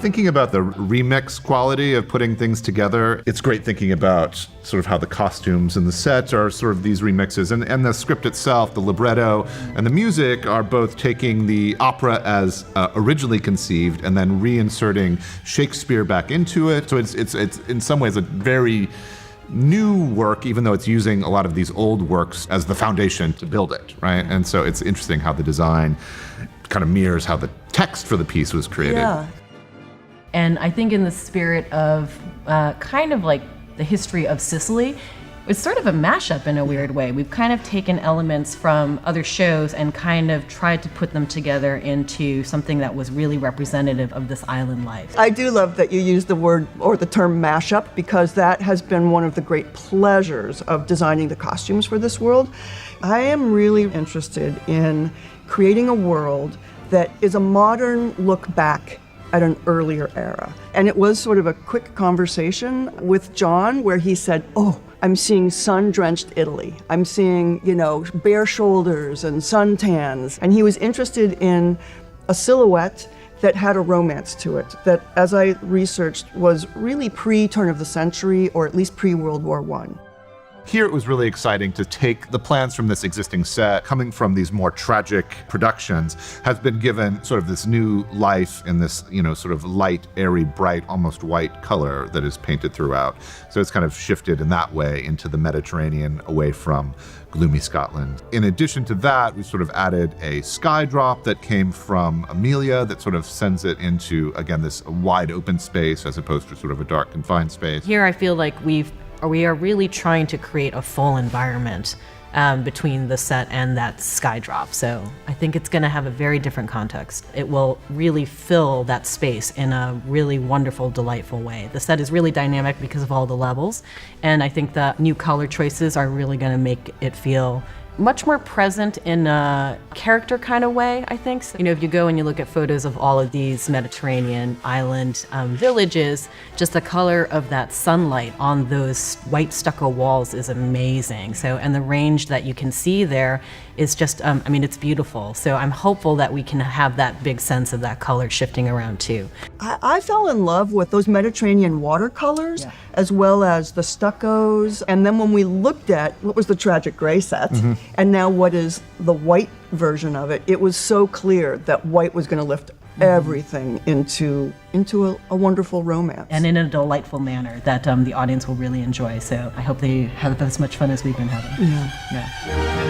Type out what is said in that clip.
thinking about the remix quality of putting things together, it's great thinking about sort of how the costumes and the set are sort of these remixes. And the script itself, the libretto, and the music are both taking the opera as originally conceived and then reinserting Shakespeare back into it. So it's in some ways a very new work, even though it's using a lot of these old works as the foundation to build it, right? And so it's interesting how the design kind of mirrors how the text for the piece was created. Yeah. And I think in the spirit of kind of like the history of Sicily, it's sort of a mashup in a weird way. We've kind of taken elements from other shows and kind of tried to put them together into something that was really representative of this island life. I do love that you use the word or the term mashup, because that has been one of the great pleasures of designing the costumes for this world. I am really interested in creating a world that is a modern look back at an earlier era. And it was sort of a quick conversation with John where he said, oh, I'm seeing sun-drenched Italy. I'm seeing, bare shoulders and suntans. And he was interested in a silhouette that had a romance to it, that, as I researched, was really pre-turn of the century, or at least pre-World War I. Here it was really exciting to take the plans from this existing set, coming from these more tragic productions, has been given sort of this new life in this, sort of light, airy, bright, almost white color that is painted throughout. So it's kind of shifted in that way into the Mediterranean, away from gloomy Scotland. In addition to that, we sort of added a sky drop that came from Amelia that sort of sends it into, again, this wide open space as opposed to sort of a dark confined space. Here I feel like we are really trying to create a full environment between the set and that sky drop. So I think it's going to have a very different context. It will really fill that space in a really wonderful, delightful way. The set is really dynamic because of all the levels, and I think the new color choices are really going to make it feel much more present in a character kind of way, I think. So, if you go and you look at photos of all of these Mediterranean island villages, just the color of that sunlight on those white stucco walls is amazing. So, and the range that you can see there is just, it's beautiful. So I'm hopeful that we can have that big sense of that color shifting around too. I fell in love with those Mediterranean watercolors, as well as the stuccos. And then when we looked at what was the tragic gray set, and now what is the white version of it, it was so clear that white was going to lift everything into a wonderful romance. And in a delightful manner that the audience will really enjoy. So I hope they have as much fun as we've been having. Yeah.